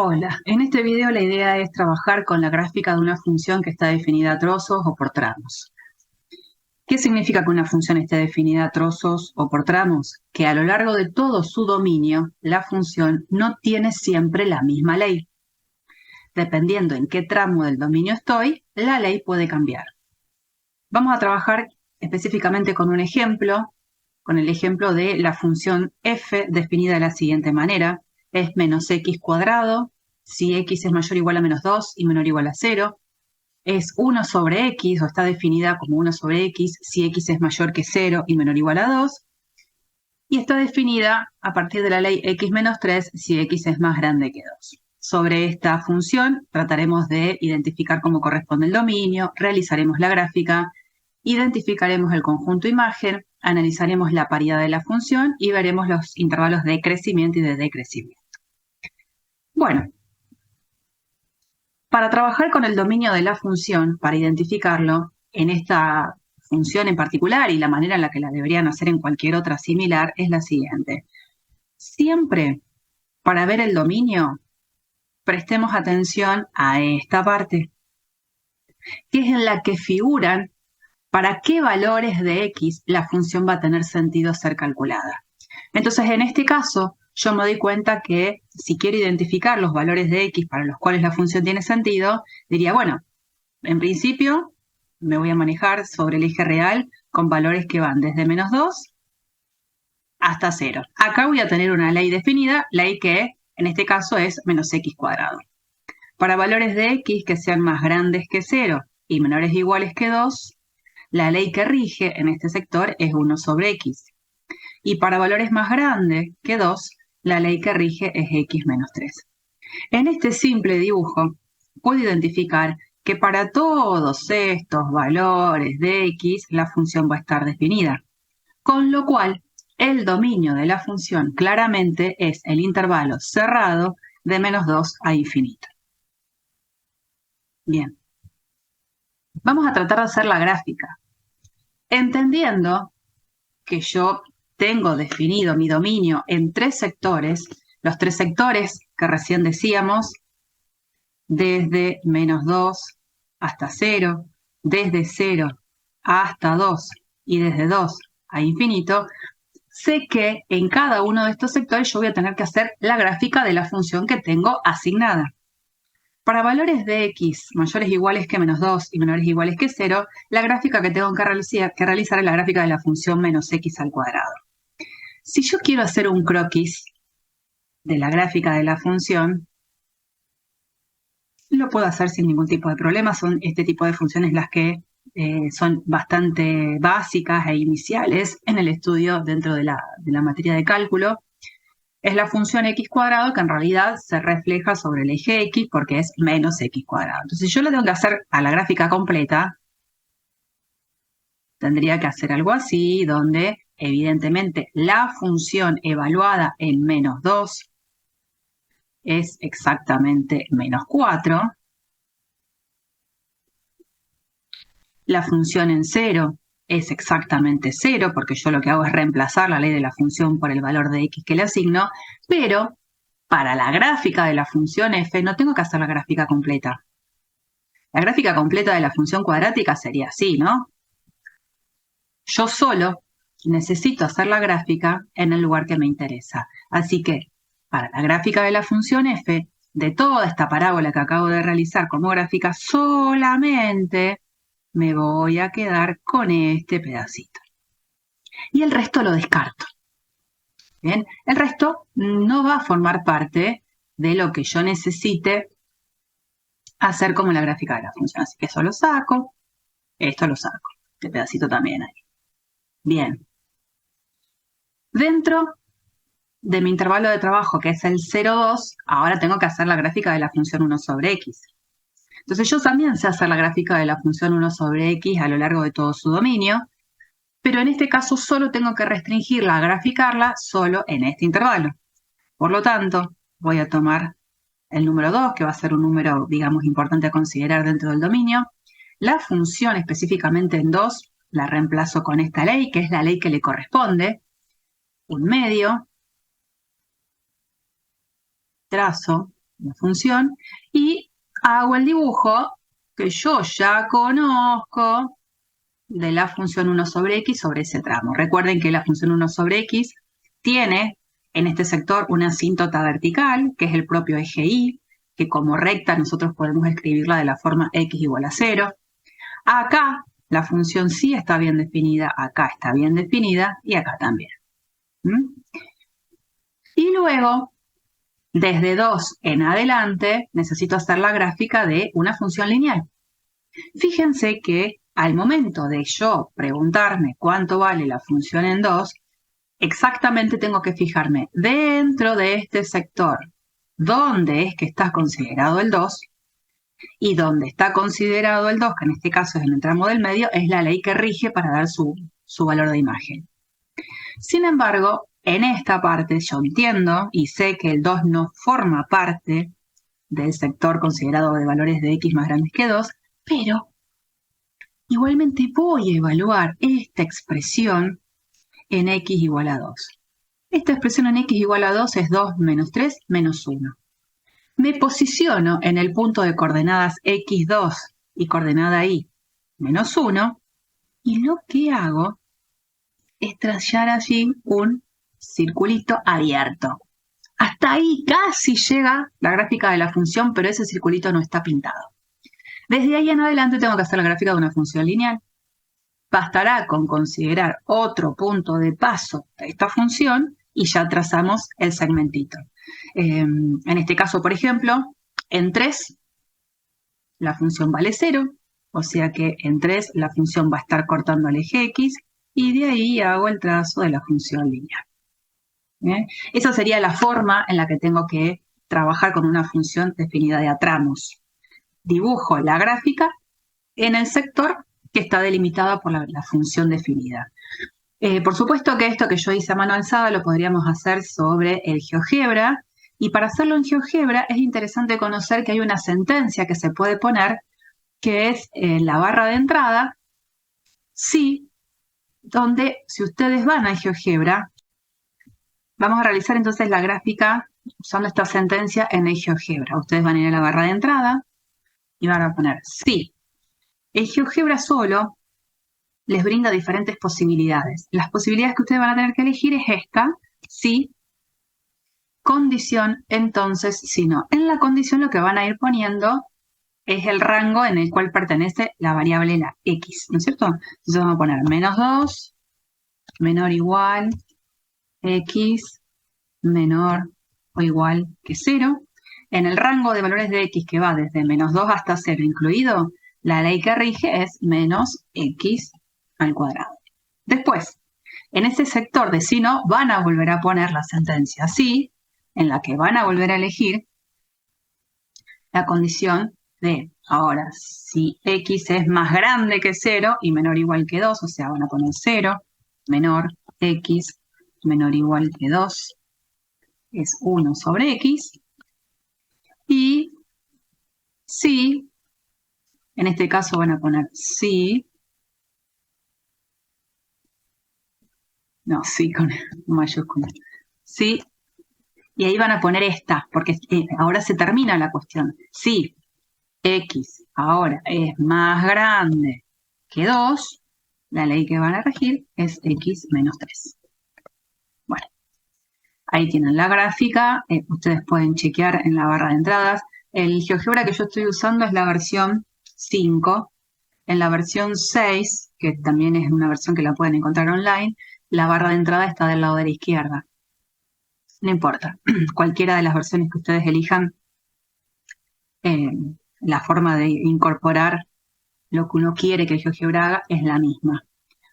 Hola, en este video la idea es trabajar con la gráfica de una función que está definida a trozos o por tramos. ¿Qué significa que una función esté definida a trozos o por tramos? Que a lo largo de todo su dominio, la función no tiene siempre la misma ley. Dependiendo en qué tramo del dominio estoy, la ley puede cambiar. Vamos a trabajar específicamente con un ejemplo, con el ejemplo de la función f definida de la siguiente manera. Es menos x cuadrado, si x es mayor o igual a menos 2 y menor o igual a 0. Es 1 sobre x, o está definida como 1 sobre x, si x es mayor que 0 y menor o igual a 2. Y está definida a partir de la ley x menos 3, si x es más grande que 2. Sobre esta función trataremos de identificar cómo corresponde el dominio, realizaremos la gráfica, identificaremos el conjunto imagen, analizaremos la paridad de la función y veremos los intervalos de crecimiento y de decrecimiento. Bueno, para trabajar con el dominio de la función, para identificarlo, en esta función en particular y la manera en la que la deberían hacer en cualquier otra similar es la siguiente. Siempre, para ver el dominio, prestemos atención a esta parte, que es en la que figuran para qué valores de x la función va a tener sentido ser calculada. Entonces, en este caso, yo me doy cuenta que si quiero identificar los valores de x para los cuales la función tiene sentido, diría, bueno, en principio me voy a manejar sobre el eje real con valores que van desde menos 2 hasta 0. Acá voy a tener una ley definida, ley que en este caso es menos x cuadrado. Para valores de x que sean más grandes que 0 y menores o iguales que 2, la ley que rige en este sector es 1 sobre x. Y para valores más grandes que 2, la ley que rige es x menos 3. En este simple dibujo puedo identificar que para todos estos valores de x la función va a estar definida, con lo cual el dominio de la función claramente es el intervalo cerrado de menos 2 a infinito. Bien, vamos a tratar de hacer la gráfica, entendiendo que yo tengo definido mi dominio en tres sectores, los tres sectores que recién decíamos, desde menos 2 hasta 0, desde 0 hasta 2 y desde 2 a infinito, sé que en cada uno de estos sectores yo voy a tener que hacer la gráfica de la función que tengo asignada. Para valores de x mayores o iguales que menos 2 y menores o iguales que 0, la gráfica que tengo que realizar es la gráfica de la función menos x al cuadrado. Si yo quiero hacer un croquis de la gráfica de la función, lo puedo hacer sin ningún tipo de problema. Son este tipo de funciones las que son bastante básicas e iniciales en el estudio dentro de la materia de cálculo. Es la función x cuadrado que en realidad se refleja sobre el eje x porque es menos x cuadrado. Entonces, si yo le tengo que hacer a la gráfica completa, tendría que hacer algo así, donde evidentemente la función evaluada en menos 2 es exactamente menos 4. La función en 0 es exactamente 0, porque yo lo que hago es reemplazar la ley de la función por el valor de x que le asigno, pero para la gráfica de la función f no tengo que hacer la gráfica completa. La gráfica completa de la función cuadrática sería así, ¿no? Yo solo necesito hacer la gráfica en el lugar que me interesa. Así que, para la gráfica de la función f, de toda esta parábola que acabo de realizar como gráfica, solamente me voy a quedar con este pedacito. Y el resto lo descarto. Bien, el resto no va a formar parte de lo que yo necesite hacer como la gráfica de la función. Así que eso lo saco, esto lo saco, este pedacito también ahí. Bien. Dentro de mi intervalo de trabajo, que es el 0,2, ahora tengo que hacer la gráfica de la función 1 sobre x. Entonces yo también sé hacer la gráfica de la función 1 sobre x a lo largo de todo su dominio, pero en este caso solo tengo que restringirla a graficarla solo en este intervalo. Por lo tanto, voy a tomar el número 2, que va a ser un número, digamos, importante a considerar dentro del dominio. La función específicamente en 2 la reemplazo con esta ley, que es la ley que le corresponde. Un medio, trazo, la función, y hago el dibujo que yo ya conozco de la función 1 sobre x sobre ese tramo. Recuerden que la función 1 sobre x tiene en este sector una asíntota vertical, que es el propio eje y, que como recta nosotros podemos escribirla de la forma x igual a 0. Acá la función sí está bien definida, acá está bien definida y acá también. Y luego, desde 2 en adelante, necesito hacer la gráfica de una función lineal. Fíjense que al momento de yo preguntarme cuánto vale la función en 2, exactamente tengo que fijarme dentro de este sector dónde es que está considerado el 2 y donde está considerado el 2, que en este caso es en el tramo del medio, es la ley que rige para dar su valor de imagen. Sin embargo, en esta parte yo entiendo y sé que el 2 no forma parte del sector considerado de valores de x más grandes que 2, pero igualmente voy a evaluar esta expresión en x igual a 2. Esta expresión en x igual a 2 es 2 menos 3 menos 1. Me posiciono en el punto de coordenadas x2 y coordenada y menos 1 y lo que hago es trazar allí un circulito abierto. Hasta ahí casi llega la gráfica de la función, pero ese circulito no está pintado. Desde ahí en adelante tengo que hacer la gráfica de una función lineal. Bastará con considerar otro punto de paso de esta función y ya trazamos el segmentito. En este caso, por ejemplo, en 3 la función vale 0, o sea que en 3 la función va a estar cortando el eje x y de ahí hago el trazo de la función lineal. Esa sería la forma en la que tengo que trabajar con una función definida de a tramos. Dibujo la gráfica en el sector que está delimitada por la función definida. Por supuesto que esto que yo hice a mano alzada lo podríamos hacer sobre el GeoGebra, y para hacerlo en GeoGebra es interesante conocer que hay una sentencia que se puede poner, que es en la barra de entrada, sí, donde si ustedes van a GeoGebra, vamos a realizar entonces la gráfica usando esta sentencia en el GeoGebra. Ustedes van a ir a la barra de entrada y van a poner sí. El GeoGebra solo les brinda diferentes posibilidades. Las posibilidades que ustedes van a tener que elegir es esta, sí, condición, entonces, si no. En la condición lo que van a ir poniendo es el rango en el cual pertenece la variable la x, ¿no es cierto? Entonces vamos a poner menos 2, menor o igual, x, menor o igual que 0. En el rango de valores de x que va desde menos 2 hasta 0 incluido, la ley que rige es menos x al cuadrado. Después, en ese sector de si no, van a volver a poner la sentencia sí, en la que van a volver a elegir la condición de, ahora, si x es más grande que 0 y menor o igual que 2, o sea, van a poner 0, menor x, menor o igual que 2, es 1 sobre x, y si, en este caso van a poner si, no, sí con mayúscula, sí, y ahí van a poner esta, porque ahora se termina la cuestión. Si x ahora es más grande que 2, la ley que van a regir es x menos 3. Bueno, ahí tienen la gráfica, ustedes pueden chequear en la barra de entradas. El GeoGebra que yo estoy usando es la versión 5. En la versión 6, que también es una versión que la pueden encontrar online, la barra de entrada está del lado de la izquierda. No importa, cualquiera de las versiones que ustedes elijan, la forma de incorporar lo que uno quiere que el GeoGebra haga es la misma.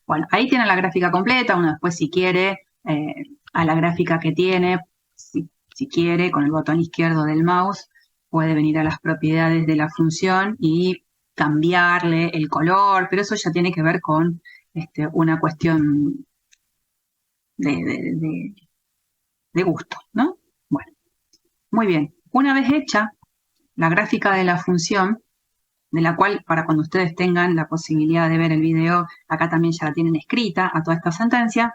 Bueno, ahí tiene la gráfica completa, uno después si quiere, a la gráfica que tiene, si quiere, con el botón izquierdo del mouse, puede venir a las propiedades de la función y cambiarle el color, pero eso ya tiene que ver con una cuestión de gusto, ¿no? Bueno, muy bien. Una vez hecha la gráfica de la función, de la cual, para cuando ustedes tengan la posibilidad de ver el video, acá también ya la tienen escrita a toda esta sentencia,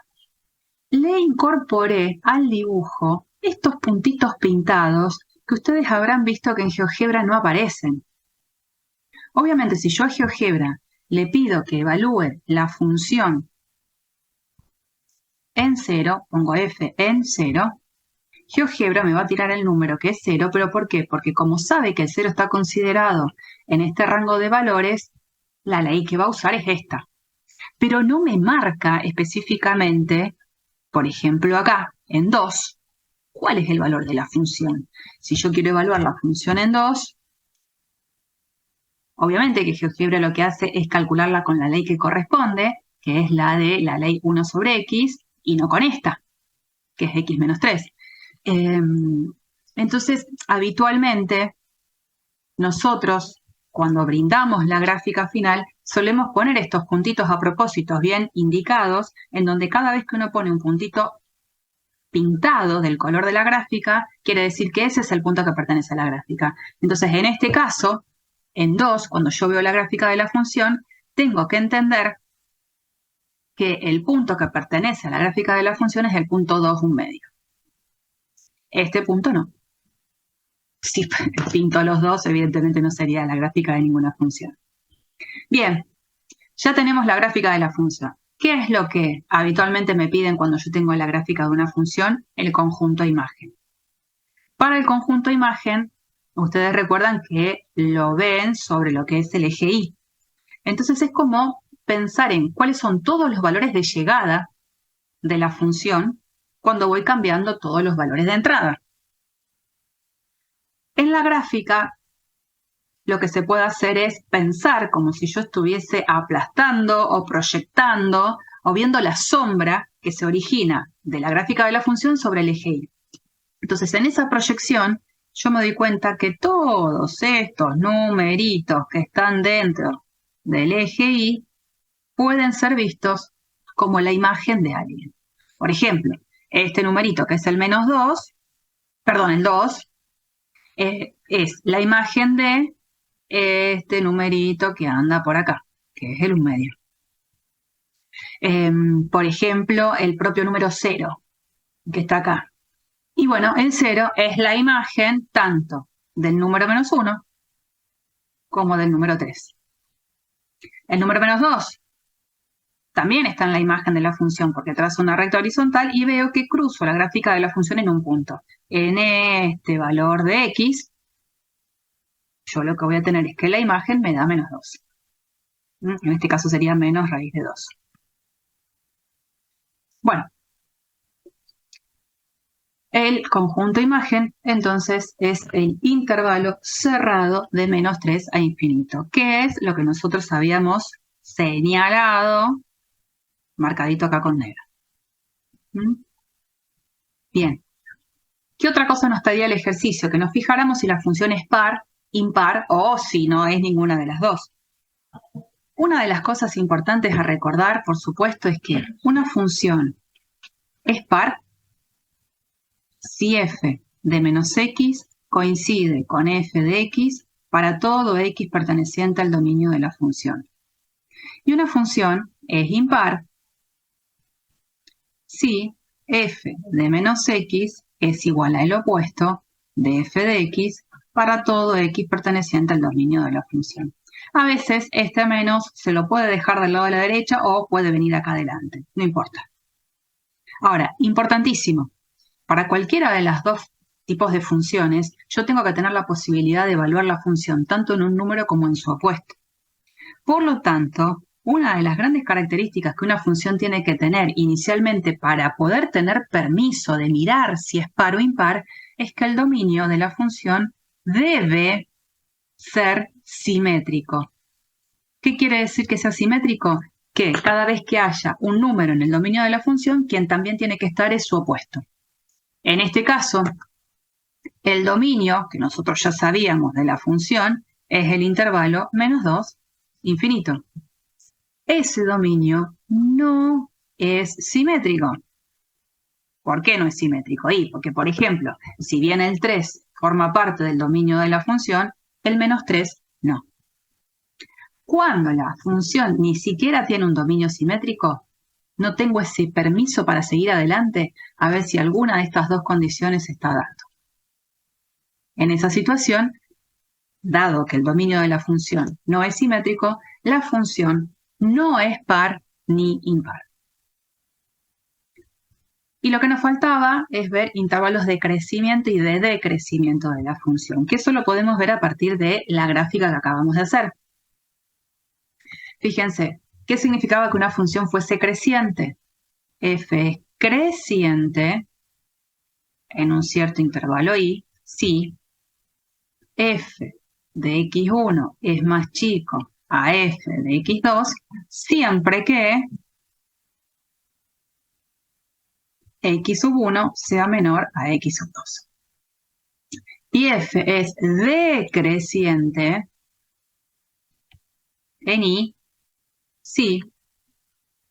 le incorporé al dibujo estos puntitos pintados que ustedes habrán visto que en GeoGebra no aparecen. Obviamente, si yo a GeoGebra le pido que evalúe la función en 0, pongo f en 0, GeoGebra me va a tirar el número que es 0, ¿pero por qué? Porque como sabe que el 0 está considerado en este rango de valores, la ley que va a usar es esta. Pero no me marca específicamente, por ejemplo acá, en 2, cuál es el valor de la función. Si yo quiero evaluar la función en 2, obviamente que GeoGebra lo que hace es calcularla con la ley que corresponde, que es la de la ley 1 sobre x, y no con esta, que es x menos 3. Entonces, habitualmente, nosotros, cuando brindamos la gráfica final, solemos poner estos puntitos a propósito bien indicados, en donde cada vez que uno pone un puntito pintado del color de la gráfica, quiere decir que ese es el punto que pertenece a la gráfica. Entonces, en este caso, en 2, cuando yo veo la gráfica de la función, tengo que entender que el punto que pertenece a la gráfica de la función es el punto 2, 1/2. Este punto no. Si pinto los dos, evidentemente no sería la gráfica de ninguna función. Bien, ya tenemos la gráfica de la función. ¿Qué es lo que habitualmente me piden cuando yo tengo la gráfica de una función? El conjunto imagen. Para el conjunto imagen, ustedes recuerdan que lo ven sobre lo que es el eje Y. Entonces es como pensar en cuáles son todos los valores de llegada de la función cuando voy cambiando todos los valores de entrada. En la gráfica, lo que se puede hacer es pensar como si yo estuviese aplastando o proyectando o viendo la sombra que se origina de la gráfica de la función sobre el eje Y. Entonces, en esa proyección, yo me doy cuenta que todos estos numeritos que están dentro del eje Y pueden ser vistos como la imagen de alguien. Por ejemplo, este numerito que es el menos 2, perdón, el 2, es la imagen de este numerito que anda por acá, que es el 1/2. Por ejemplo, el propio número 0, que está acá. Y bueno, el 0 es la imagen tanto del número menos 1 como del número 3. El número menos 2 también está en la imagen de la función porque trazo una recta horizontal y veo que cruzo la gráfica de la función en un punto. En este valor de x, yo lo que voy a tener es que la imagen me da menos 2. En este caso sería menos raíz de 2. Bueno, el conjunto imagen, entonces, es el intervalo cerrado de menos 3 a infinito, que es lo que nosotros habíamos señalado, marcadito acá con negro. Bien. ¿Qué otra cosa nos pedía el ejercicio? Que nos fijáramos si la función es par, impar o si no es ninguna de las dos. Una de las cosas importantes a recordar, por supuesto, es que una función es par si f de menos x coincide con f de x para todo x perteneciente al dominio de la función. Y una función es impar si f de menos x es igual al opuesto de f de x para todo x perteneciente al dominio de la función. A veces este menos se lo puede dejar del lado de la derecha o puede venir acá adelante, no importa. Ahora, importantísimo, para cualquiera de los dos tipos de funciones, yo tengo que tener la posibilidad de evaluar la función tanto en un número como en su opuesto. Por lo tanto, una de las grandes características que una función tiene que tener inicialmente para poder tener permiso de mirar si es par o impar es que el dominio de la función debe ser simétrico. ¿Qué quiere decir que sea simétrico? Que cada vez que haya un número en el dominio de la función, quien también tiene que estar es su opuesto. En este caso, el dominio, que nosotros ya sabíamos de la función, es el intervalo menos 2, infinito. Ese dominio no es simétrico. ¿Por qué no es simétrico? Porque, por ejemplo, si bien el 3 forma parte del dominio de la función, el menos 3 no. Cuando la función ni siquiera tiene un dominio simétrico, no tengo ese permiso para seguir adelante a ver si alguna de estas dos condiciones se está dando. En esa situación, dado que el dominio de la función no es simétrico, la función no es par ni impar. Y lo que nos faltaba es ver intervalos de crecimiento y de decrecimiento de la función, que eso lo podemos ver a partir de la gráfica que acabamos de hacer. Fíjense, ¿qué significaba que una función fuese creciente? F es creciente en un cierto intervalo y si f de x1 es más chico a f de x2, siempre que x sub 1 sea menor a x sub 2. Y f es decreciente en y si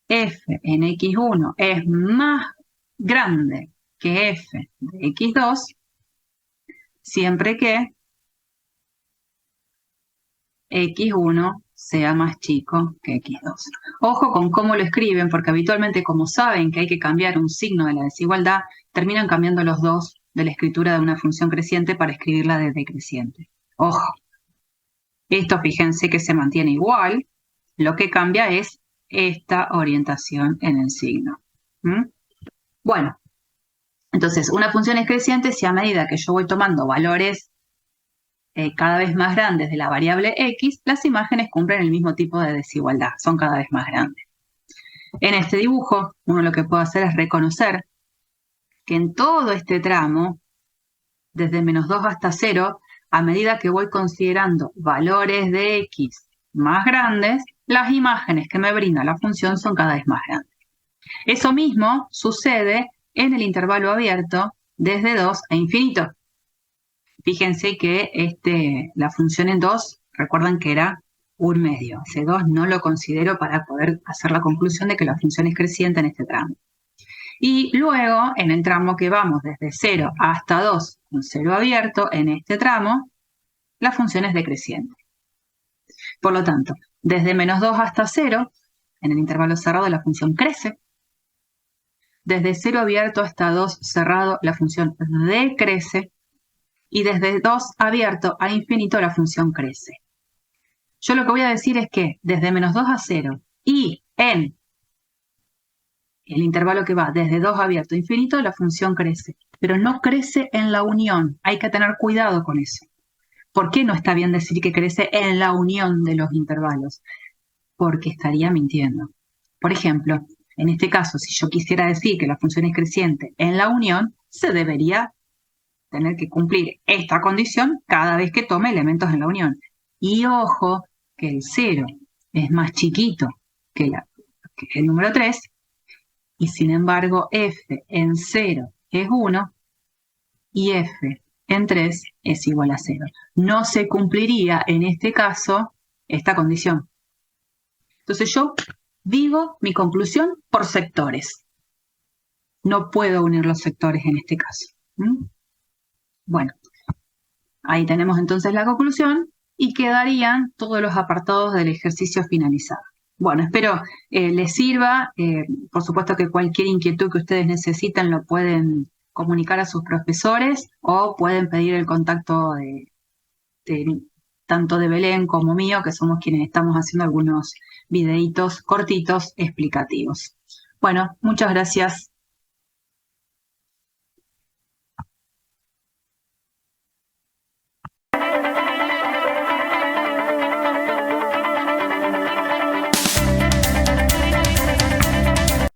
f en x1 es más grande que f de x2, siempre que x1 sea más chico que x2. Ojo con cómo lo escriben, porque habitualmente, como saben que hay que cambiar un signo de la desigualdad, terminan cambiando los dos de la escritura de una función creciente para escribirla de decreciente. Ojo. Esto fíjense que se mantiene igual, lo que cambia es esta orientación en el signo. Bueno, entonces una función es creciente si a medida que yo voy tomando valores cada vez más grandes de la variable x, las imágenes cumplen el mismo tipo de desigualdad, son cada vez más grandes. En este dibujo, uno lo que puede hacer es reconocer que en todo este tramo, desde menos 2 hasta 0, a medida que voy considerando valores de x más grandes, las imágenes que me brinda la función son cada vez más grandes. Eso mismo sucede en el intervalo abierto desde 2 a infinito. Fíjense que la función en 2, recuerdan que era un medio. Ese 2 no lo considero para poder hacer la conclusión de que la función es creciente en este tramo. Y luego, en el tramo que vamos desde 0 hasta 2, con 0 abierto, en este tramo, la función es decreciente. Por lo tanto, desde menos 2 hasta 0, en el intervalo cerrado la función crece. Desde 0 abierto hasta 2 cerrado, la función decrece. Y desde 2 abierto a infinito la función crece. Yo lo que voy a decir es que desde menos 2 a 0 y en el intervalo que va desde 2 abierto a infinito, la función crece. Pero no crece en la unión. Hay que tener cuidado con eso. ¿Por qué no está bien decir que crece en la unión de los intervalos? Porque estaría mintiendo. Por ejemplo, en este caso, si yo quisiera decir que la función es creciente en la unión, se debería tener que cumplir esta condición cada vez que tome elementos en la unión. Y ojo que el 0 es más chiquito que el número 3, y sin embargo f en 0 es 1 y f en 3 es igual a 0. No se cumpliría en este caso esta condición. Entonces yo digo mi conclusión por sectores. No puedo unir los sectores en este caso. Bueno, ahí tenemos entonces la conclusión y quedarían todos los apartados del ejercicio finalizado. Bueno, espero les sirva. Por supuesto que cualquier inquietud que ustedes necesiten lo pueden comunicar a sus profesores o pueden pedir el contacto tanto de Belén como mío, que somos quienes estamos haciendo algunos videitos cortitos explicativos. Bueno, muchas gracias.